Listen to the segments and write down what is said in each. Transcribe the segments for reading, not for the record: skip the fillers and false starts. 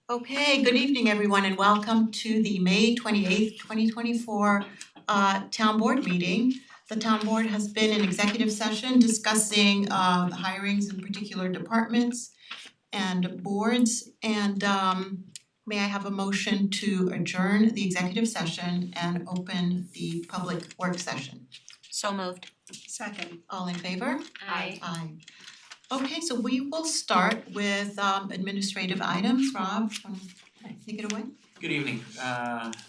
Okay, good evening, everyone, and welcome to the May 28th, 2024 Town Board meeting. The Town Board has been in executive session discussing the hirings in particular departments and boards. And may I have a motion to adjourn the executive session and open the public work session? So moved. Second. All in favor? Aye. Aye. Okay, so we will start with administrative items. Rob, take it away. Good evening.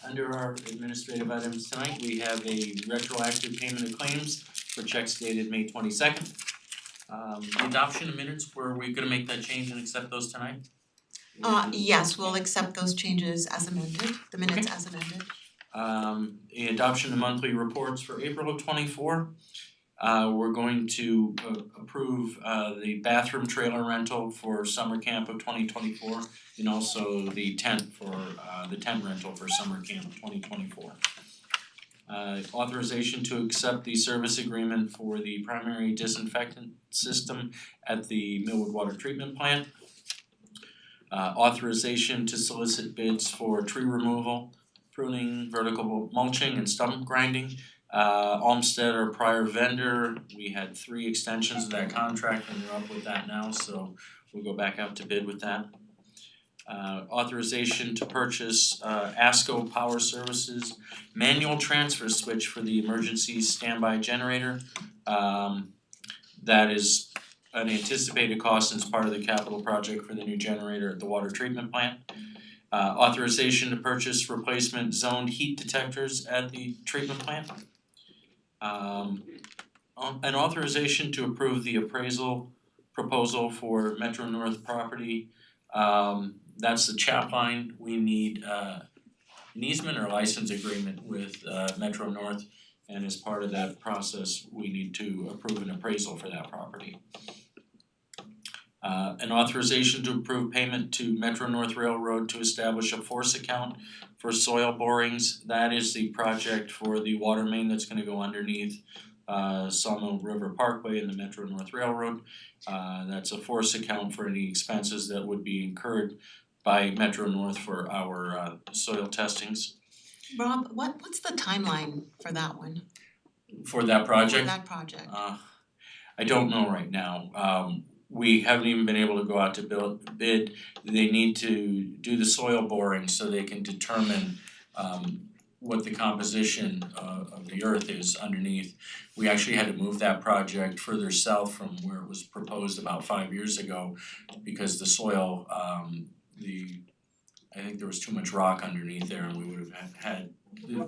Under our administrative items tonight, we have a retroactive payment of claims for checks dated May 22nd. The adoption of minutes, were we gonna make that change and accept those tonight? Yes, we'll accept those changes as amended, the minutes as amended. The adoption of monthly reports for April of '24. We're going to approve the bathroom trailer rental for summer camp of 2024 and also the tent for the tent rental for summer camp 2024. Authorization to accept the service agreement for the primary disinfectant system at the Millwood Water Treatment Plant. Authorization to solicit bids for tree removal, pruning, vertical mulching and stump grinding. Olmsted, our prior vendor, we had 3 extensions of that contract and we're up with that now, so we'll go back out to bid with that. Authorization to purchase ASCO Power Services manual transfer switch for the emergency standby generator. That is an anticipated cost as part of the capital project for the new generator at the water treatment plant. Authorization to purchase replacement zoned heat detectors at the treatment plant. An authorization to approve the appraisal proposal for Metro North property. That's the chap line. We need an easement or license agreement with Metro North, and as part of that process, we need to approve an appraisal for that property. An authorization to approve payment to Metro North Railroad to establish a force account for soil borings. That is the project for the water main that's gonna go underneath Sawmill River Parkway and the Metro North Railroad. That's a force account for any expenses that would be incurred by Metro North for our soil testings. Rob, what's the timeline for that one? For that project? For that project? I don't know right now. We haven't even been able to go out to bid. They need to do the soil boring so they can determine what the composition of the earth is underneath. We actually had to move that project further south from where it was proposed about 5 years ago because the soil, I think there was too much rock underneath there and we would have had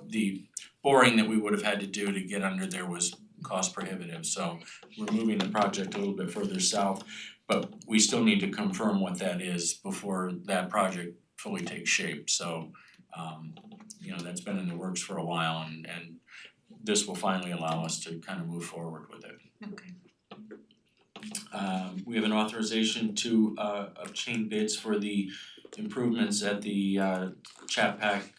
the boring that we would have had to do to get under there was cost prohibitive, so we're moving the project a little bit further south, but we still need to confirm what that is before that project fully takes shape, so that's been in the works for a while and this will finally allow us to kind of move forward with it. Okay. We have an authorization to obtain bids for the improvements at the Chapac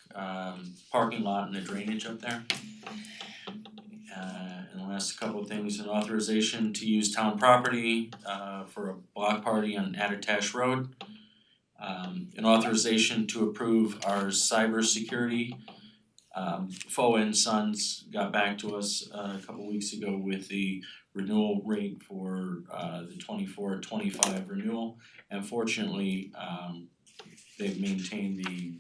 parking lot and the drainage up there. And the last couple of things, an authorization to use town property for a block party on Attitash Road. An authorization to approve our cybersecurity. FOA and Sons got back to us a couple weeks ago with the renewal rate for the 24-25 renewal. And fortunately, they've maintained the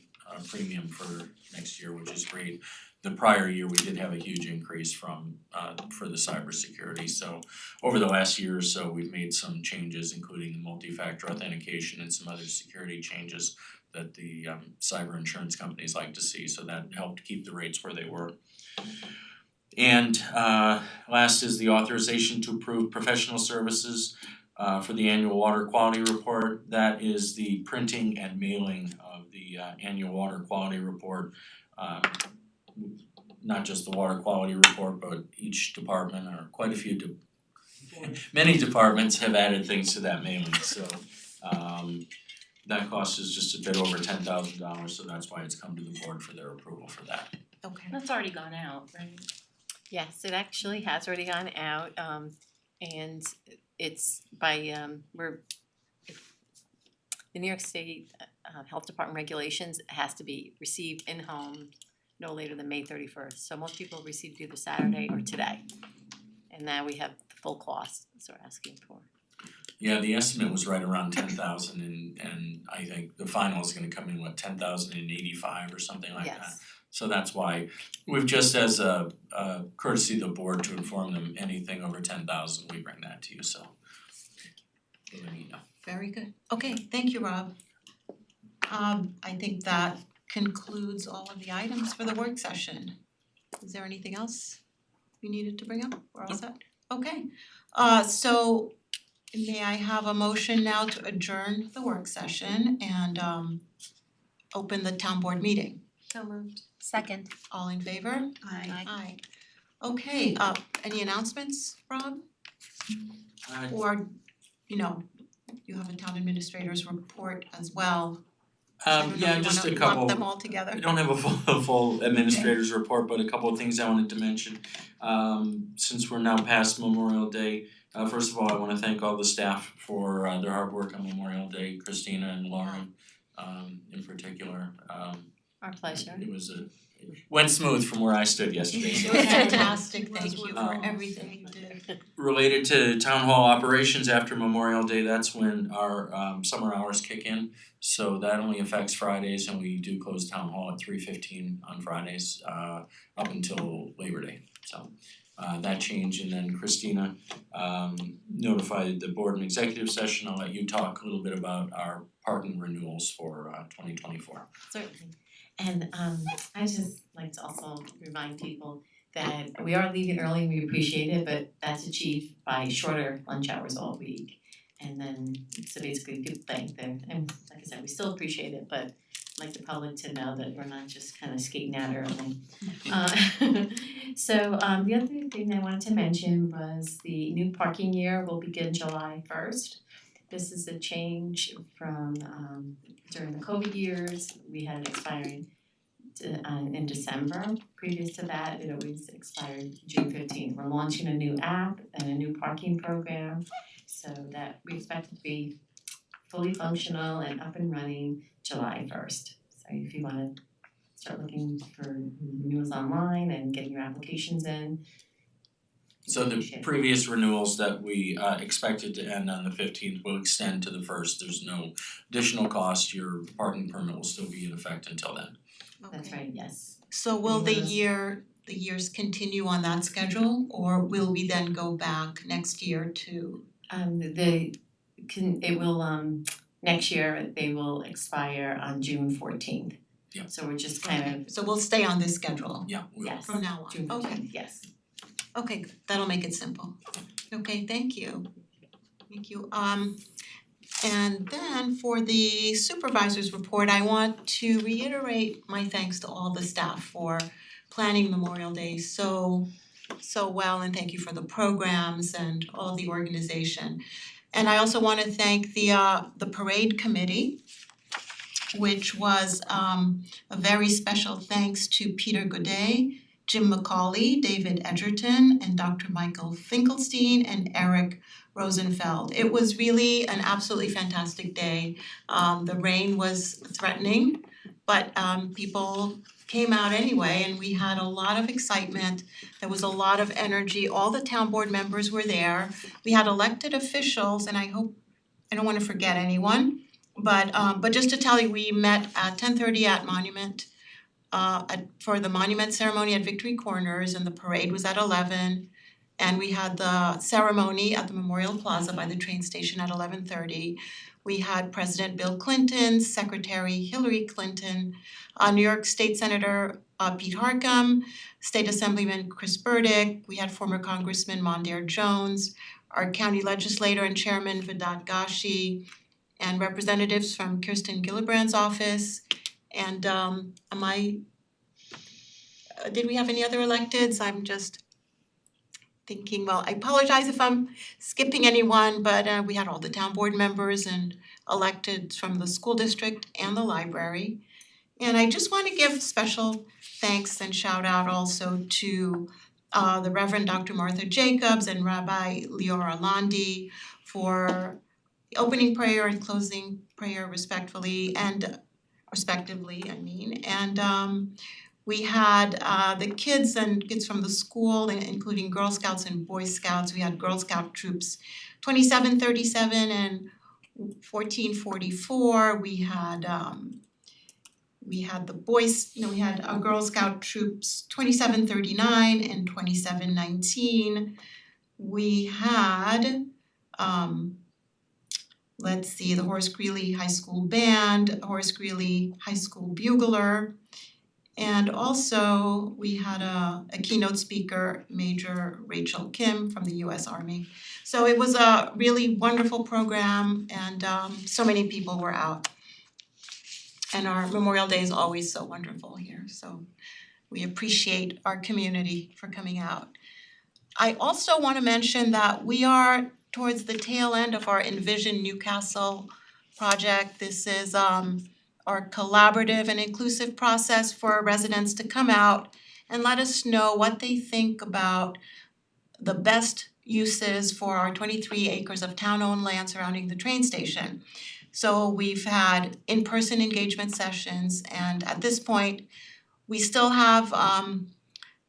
premium for next year, which is great. The prior year, we did have a huge increase from for the cybersecurity. So over the last year or so, we've made some changes, including multi-factor authentication and some other security changes that the cyber insurance companies like to see. So that helped keep the rates where they were. And last is the authorization to approve professional services for the annual water quality report. That is the printing and mailing of the annual water quality report. Not just the water quality report, but each department or quite a few many departments have added things to that mailing, so that cost is just a bit over $10,000, so that's why it's come to the board for their approval for that. Okay. That's already gone out, right? Yes, it actually has already gone out, and it's by the New York State health department regulations, it has to be received in home no later than May 31st. So most people received either Saturday or today. And now we have the full cost, so we're asking for. Yeah, the estimate was right around 10,000 and I think the final is gonna come in, what, 10,085 or something like that. Yes. So that's why we've just as a courtesy to the board to inform them anything over 10,000, we bring that to you, so. We'll let you know. Very good. Okay, thank you, Rob. I think that concludes all of the items for the work session. Is there anything else we needed to bring up? We're all set? Okay. So may I have a motion now to adjourn the work session and open the town board meeting? So moved. Second. All in favor? Aye. Aye. Okay, any announcements, Rob? Or, you know, you have a town administrator's report as well. I don't know Yeah, if you just a wanna couple. lump them all together. I don't have a full administrator's report, but a couple of things I wanted to mention. Since we're now past Memorial Day, first of all, I wanna thank all the staff for their hard work on Memorial Day, Christina and Lauren in particular. Our pleasure. It went smooth from where I stood yesterday, It so. was fantastic, thank you for Um, everything you did. Related to town hall operations after Memorial Day, that's when our summer hours kick in. So that only affects Fridays and we do close town hall at 3:15 on Fridays up until Labor Day. So that changed, and then Christina notified the board in executive session. I'll let you talk a little bit about our parking renewals for 2024. Certainly. And I just like to also remind people that we are leaving early and we appreciate it, but that's achieved by shorter lunch hours all week. And then, so basically people think that, and like I said, we still appreciate it, but I'd like the public to know that we're not just kind of skating out early. So the other thing I wanted to mention was the new parking year will begin July 1st. This is a change from during the COVID years, we had it expiring in December. Previous to that, it always expired June 15th. We're launching a new app and a new parking program so that we expect it to be fully functional and up and running July 1st. So if you wanna start looking for renewals online and getting your applications in. So the previous renewals that we expected to end on the 15th will extend to the 1st. There's no additional cost. Your parking permit will still be in effect until then. That's Okay. right, yes. So will the Yes. years continue on that schedule, or will we then go back next year to? It will next year they will expire on June 14th. Yeah. So we're just kind of, So we'll stay on this schedule Yeah, we'll. yes, from now on? June Okay, 14th, yes. okay, good. That'll make it simple. Okay, thank you. Thank you. And then for the supervisor's report, I want to reiterate my thanks to all the staff for planning Memorial Day so well, and thank you for the programs and all the organization. And I also wanna thank the parade committee, which was a very special thanks to Peter Godet, Jim McCauley, David Edgerton, and Dr. Michael Finkelstein and Eric Rosenfeld. It was really an absolutely fantastic day. The rain was threatening, but people came out anyway, and we had a lot of excitement. There was a lot of energy. All the town board members were there. We had elected officials, and I don't wanna forget anyone, but just to tell you, we met at 10:30 at Monument for the monument ceremony at Victory Corners, and the parade was at 11. And we had the ceremony at the Memorial Plaza by the train station at 11:30. We had President Bill Clinton, Secretary Hillary Clinton, New York State Senator Pete Harckham, State Assemblyman Chris Burdick, we had former Congressman Mondaire Jones, our county legislator and chairman Vedat Gashi, and representatives from Kirsten Gillibrand's office. And did we have any other electeds? I'm just thinking, well, I apologize if I'm skipping anyone, but we had all the town board members and electeds from the school district and the library. And I just want to give special thanks and shout out also to the Reverend Dr. Martha Jacobs and Rabbi Leora Landi for the opening prayer and closing prayer respectively, and we had the kids from the school, including Girl Scouts and Boy Scouts. We had Girl Scout troops 2737 and 1444. We had the boys, we had Girl Scout troops 2739 and 2719. We had the Horace Greeley High School Band, Horace Greeley High School Bugler, and also we had a keynote speaker, Major Rachel Kim from the US Army. So it was a really wonderful program, and so many people were out. And our Memorial Day is always so wonderful here, so we appreciate our community for coming out. I also want to mention that we are towards the tail end of our Envision Newcastle project. This is our collaborative and inclusive process for residents to come out and let us know what they think about the best uses for our 23 acres of town-owned land surrounding the train station. So we've had in-person engagement sessions, and at this point, we still have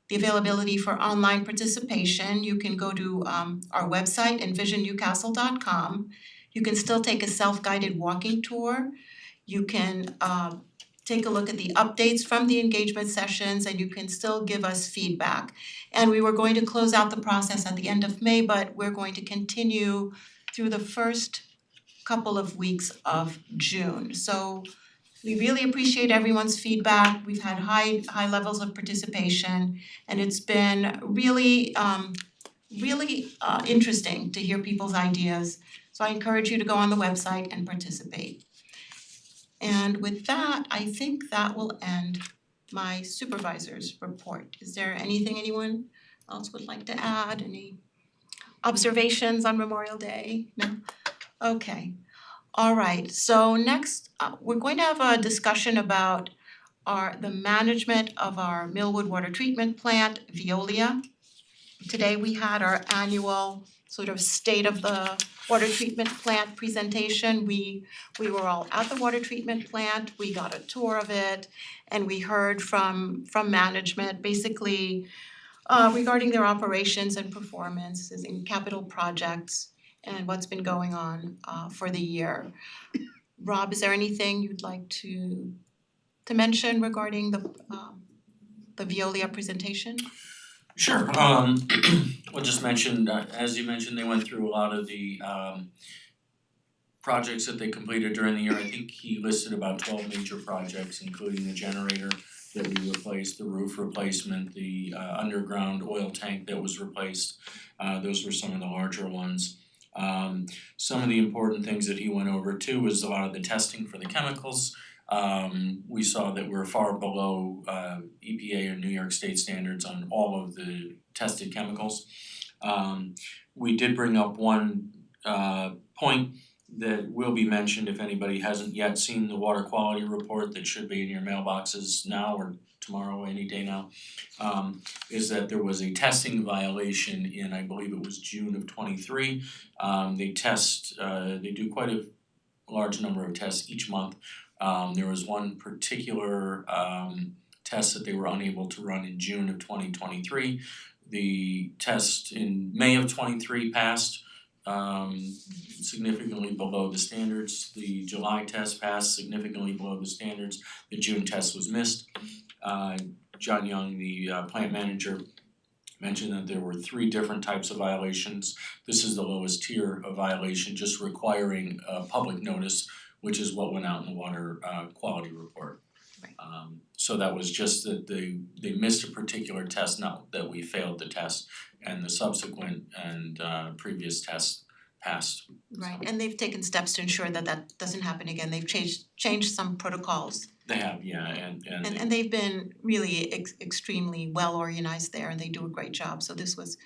the availability for online participation. You can go to our website, envisionnewcastle.com. You can still take a self-guided walking tour. You can take a look at the updates from the engagement sessions, and you can still give us feedback. And we were going to close out the process at the end of May, but we're going to continue through the first couple of weeks of June. So we really appreciate everyone's feedback. We've had high levels of participation, and it's been really interesting to hear people's ideas. So I encourage you to go on the website and participate. And with that, I think that will end my supervisor's report. Is there anything anyone else would like to add? Any observations on Memorial Day? No? Okay. All right, so next, we're going to have a discussion about the management of our Millwood Water Treatment Plant, Veolia. Today we had our annual sort of state of the water treatment plant presentation. We were all at the water treatment plant, we got a tour of it, and we heard from management basically regarding their operations and performances in capital projects and what's been going on for the year. Rob, is there anything you'd like to mention regarding the Veolia presentation? Sure, I'll just mention, as you mentioned, they went through a lot of the projects that they completed during the year. I think he listed about 12 major projects, including the generator that we replaced, the roof replacement, the underground oil tank that was replaced. Those were some of the larger ones. Some of the important things that he went over too was a lot of the testing for the chemicals. We saw that we're far below EPA or New York State standards on all of the tested chemicals. We did bring up one point that will be mentioned if anybody hasn't yet seen the water quality report that should be in your mailboxes now or tomorrow, any day now, is that there was a testing violation in, I believe it was June of '23. They do quite a large number of tests each month. There was one particular test that they were unable to run in June of 2023. The test in May of '23 passed, significantly below the standards. The July test passed significantly below the standards. The June test was missed. John Young, the plant manager, mentioned that there were 3 different types of violations. This is the lowest tier of violation, just requiring a public notice, which is what went out in the water quality report. Right. So that was just that they missed a particular test, not that we failed the test, and the subsequent and previous tests passed. Right, and they've taken steps to ensure that that doesn't happen again. They've changed some protocols. They have, yeah, And they've been really extremely well organized there, and they do a great job. So this was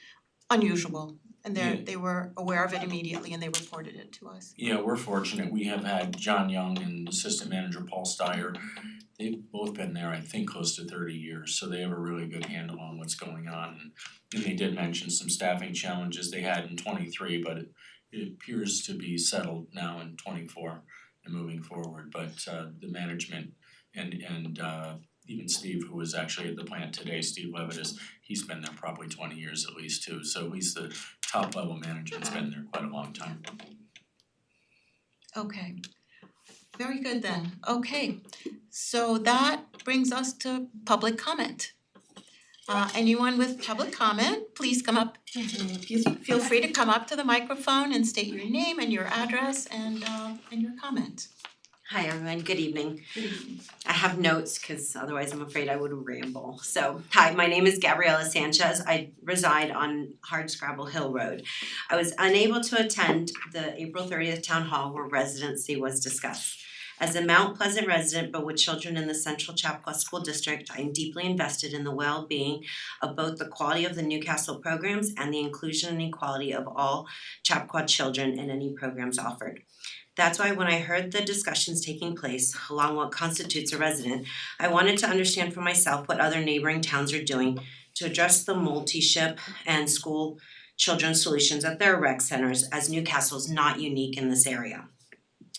unusual, and they were aware of it immediately, and they reported it to us. Yeah, we're fortunate. We have had John Young and Assistant Manager Paul Steyer. They've both been there, I think, close to 30 years, so they have a really good handle on what's going on. And they did mention some staffing challenges they had in '23, but it appears to be settled now in '24. moving forward, but the management and even Steve, who was actually at the plant today, Steve Levitas, he's been there probably 20 years at least too, so he's the top level management's been there quite a long time. Okay, very good then. Okay, so that brings us to public comment. Anyone with public comment, please come up. Feel free to come up to the microphone and state your name and your address and your comment. Hi everyone, good evening. I have notes because otherwise I'm afraid I would ramble. So, hi, my name is Gabriela Sanchez. I reside on Hardscrabble Hill Road. I was unable to attend the April 30th town hall where residency was discussed. As a Mount Pleasant resident, but with children in the Central Chappaqua School District, I am deeply invested in the well-being of both the quality of the Newcastle programs and the inclusion and equality of all Chappaqua children in any programs offered. That's why when I heard the discussions taking place along what constitutes a resident, I wanted to understand for myself what other neighboring towns are doing to address the multi-ship and school children's solutions at their rec centers, as Newcastle is not unique in this area.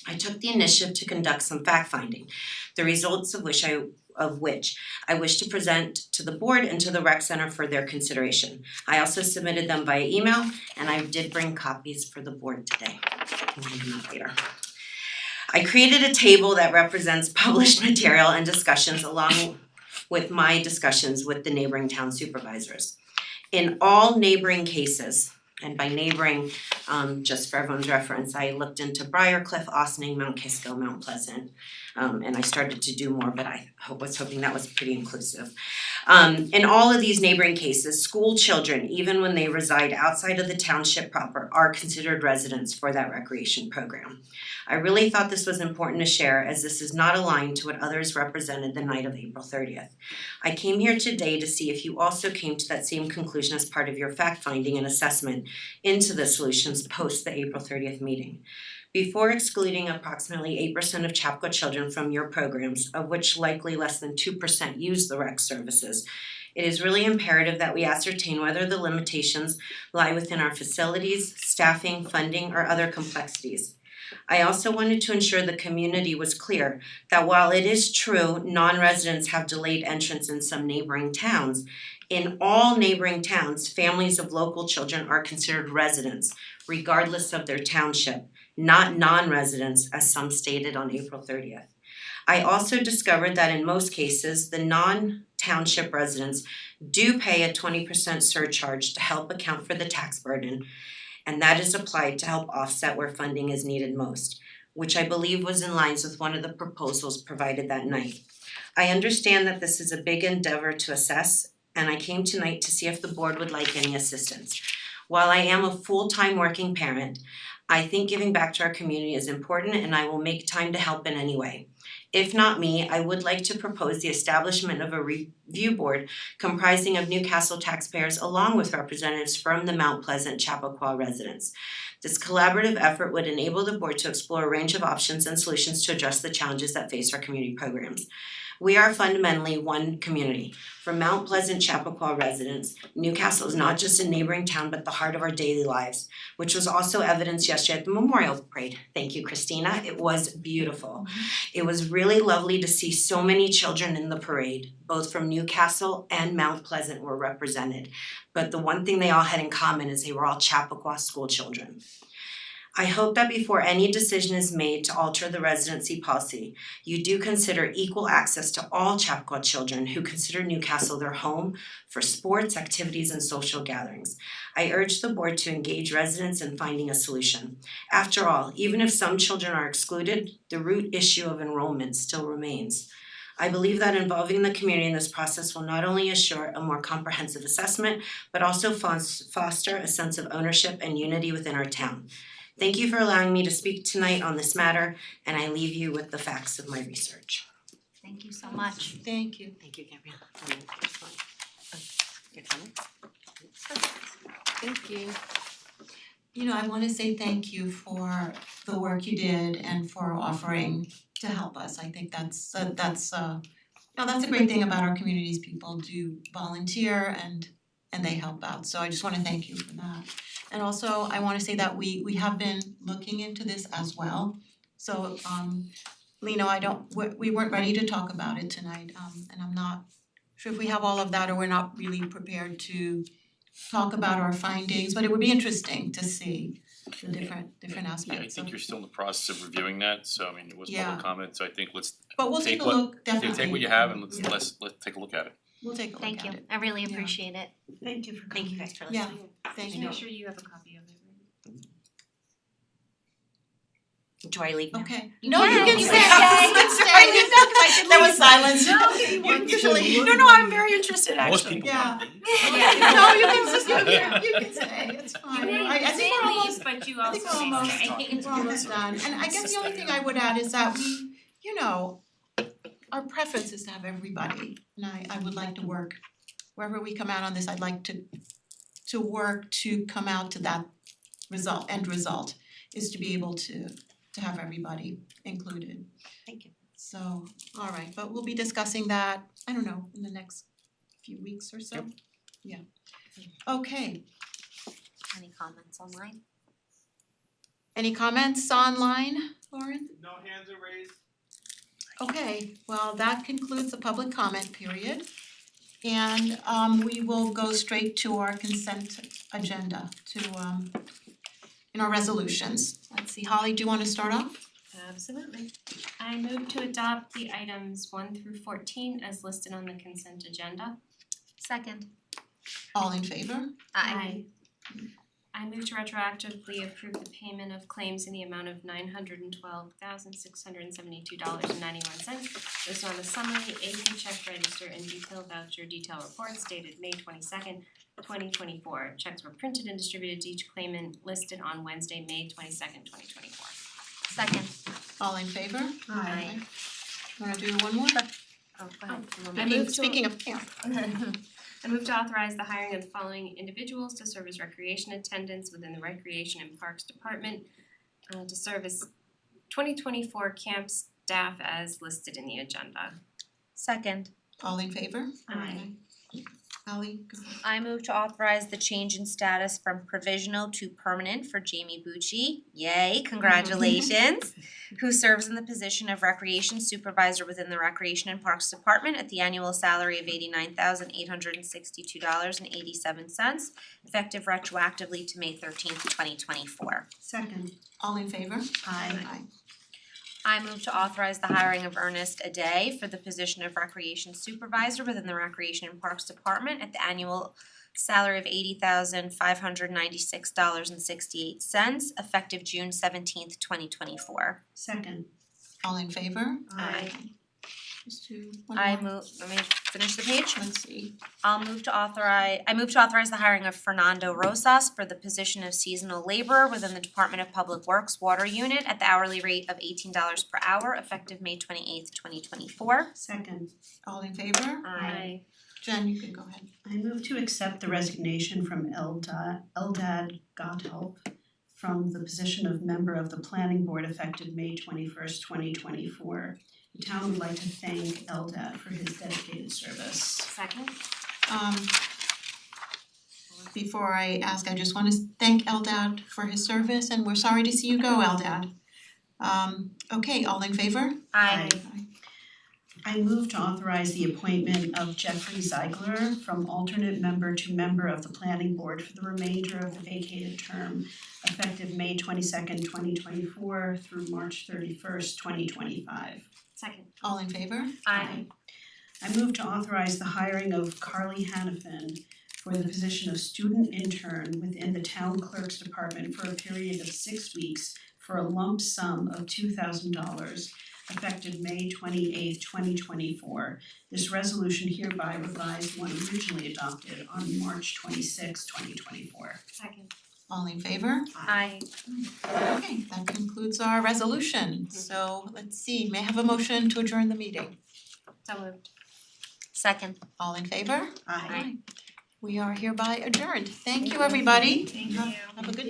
I took the initiative to conduct some fact-finding, the results of which I wish to present to the board and to the rec center for their consideration. I also submitted them via email, and I did bring copies for the board today. I'll read them out later. I created a table that represents published material and discussions along with my discussions with the neighboring town supervisors. In all neighboring cases, and by neighboring, just for everyone's reference, I looked into Briarcliff, Ossining, Mount Kisco, Mount Pleasant, and I started to do more, but I was hoping that was pretty inclusive. In all of these neighboring cases, school children, even when they reside outside of the township proper, are considered residents for that recreation program. I really thought this was important to share, as this is not aligned to what others represented the night of April 30th. I came here today to see if you also came to that same conclusion as part of your fact-finding and assessment into the solutions post the April 30th meeting. Before excluding approximately 8% of Chappaqua children from your programs, of which likely less than 2% use the rec services, it is really imperative that we ascertain whether the limitations lie within our facilities, staffing, funding, or other complexities. I also wanted to ensure the community was clear that while it is true non-residents have delayed entrance in some neighboring towns, in all neighboring towns, families of local children are considered residents, regardless of their township, not non-residents, as some stated on April 30th. I also discovered that in most cases, the non-township residents do pay a 20% surcharge to help account for the tax burden, and that is applied to help offset where funding is needed most, which I believe was in lines with one of the proposals provided that night. I understand that this is a big endeavor to assess, and I came tonight to see if the board would like any assistance. While I am a full-time working parent, I think giving back to our community is important, and I will make time to help in any way. If not me, I would like to propose the establishment of a review board comprising of Newcastle taxpayers along with representatives from the Mount Pleasant Chappaqua residents. This collaborative effort would enable the board to explore a range of options and solutions to address the challenges that face our community programs. We are fundamentally one community. For Mount Pleasant Chappaqua residents, Newcastle is not just a neighboring town but the heart of our daily lives, which was also evidenced yesterday at the Memorial Parade. Thank you, Christina. It was beautiful. It was really lovely to see so many children in the parade, both from Newcastle and Mount Pleasant were represented. But the one thing they all had in common is they were all Chappaqua school children. I hope that before any decision is made to alter the residency policy, you do consider equal access to all Chappaqua children who consider Newcastle their home for sports, activities, and social gatherings. I urge the board to engage residents in finding a solution. After all, even if some children are excluded, the root issue of enrollment still remains. I believe that involving the community in this process will not only assure a more comprehensive assessment, but also foster a sense of ownership and unity within our town. Thank you for allowing me to speak tonight on this matter, and I leave you with the facts of my research. Thank you so much. Thank you. Thank you, Gabrielle. Your comment? Thank you. You know, I wanna say thank you for the work you did and for offering to help us. I think that's a great thing about our communities. People do volunteer and they help out. So I just wanna thank you for that. And also I wanna say that we have been looking into this as well. So Lino, we weren't ready to talk about it tonight, and I'm not sure if we have all of that or we're not really prepared to talk about our findings, but it would be interesting to see the different Yeah, I aspects think of, you're still in the process of reviewing that, so I mean, it was Yeah. public comment, so I think let's but we'll take a take what- look, definitely. take what you have and let's Yeah. let's take a look at it. We'll take a look Thank at you, it. I really Yeah. appreciate it. Thank you guys for Yeah. listening. Thank Just you. make sure you have a copy of it, right? Do I leave now? Okay. You No, you can. can You stay. can You can stay. There was silence. Usually. No, I'm very interested Most actually. people Yeah. want to. No, you can stay, it's fine. I think we're almost, but you I think we're almost done. And I guess the only thing I would add is that we, our preference is to have everybody. And I would like to work, wherever we come out on this, I'd like to work to come out to that end result, is to be able to have everybody included. Thank you. So, all right, but we'll be discussing that, I don't know, in the next few weeks or so. Yeah. Okay, Any comments online? any comments online, Lauren? No hands are raised. Okay, well, that concludes the public comment period. And we will go straight to our consent agenda in our resolutions. Let's see, Holly, do you wanna start off? Absolutely. I move to adopt the items 1 through 14 as listed on the consent agenda. Second. All in favor? I move to retroactively approve the payment of claims in the amount of $912,672.91 based on the summary AP check register and detail voucher detail reports dated May 22nd, 2024. Checks were printed and distributed to each claimant listed on Wednesday, May 22nd, 2024. Second. All in favor? Aye. Wanna do one more? Oh, go ahead. I move to- Speaking of, yeah. I move to authorize the hiring of the following individuals to serve as recreation attendants within the Recreation and Parks Department to serve as 2024 camp staff as listed in the agenda. Second. All in favor? Aye. Ally, go ahead. I move to authorize the change in status from provisional to permanent for Jamie Bucci, yay, congratulations, who serves in the position of Recreation Supervisor within the Recreation and Parks Department at the annual salary of $89,862.87, effective retroactively to May 13th, 2024. Second. All in favor? Aye. I move to authorize the hiring of Ernest Aday for the position of Recreation Supervisor within the Recreation and Parks Department at the annual salary of $80,596.68, effective June 17th, 2024. Second. All in favor? Aye. Just do one I more. move, let me finish the page. Let's see. I move to authorize the hiring of Fernando Rosas for the position of seasonal laborer within the Department of Public Works Water Unit at the hourly rate of $18 per hour, effective May 28th, 2024. Second. All in favor? Aye. Jen, you can go ahead. I move to accept the resignation from Eldad Gotthelf from the position of member of the Planning Board effective May 21st, 2024. The town would like to thank Eldad for his dedicated service. Second? Before I ask, I just wanna thank Eldad for his service and we're sorry to see you go, Eldad. Okay, all in favor? Aye. I move to authorize the appointment of Jeffrey Ziegler from alternate member to member of the Planning Board for the remainder of the vacated term effective May 22nd, 2024 through March 31st, 2025. Second. All in favor? Aye. I move to authorize the hiring of Carly Hannafin for the position of student intern within the town clerk's department for a period of 6 weeks for a lump sum of $2,000 effective May 28th, 2024. This resolution hereby revised one originally adopted on March 26th, 2024. Second. All in favor? Aye. Okay, that concludes our resolution. So let's see, may I have a motion to adjourn the meeting? So moved. Second. All in favor? Aye. We are hereby adjourned. Thank you, everybody. Thank you.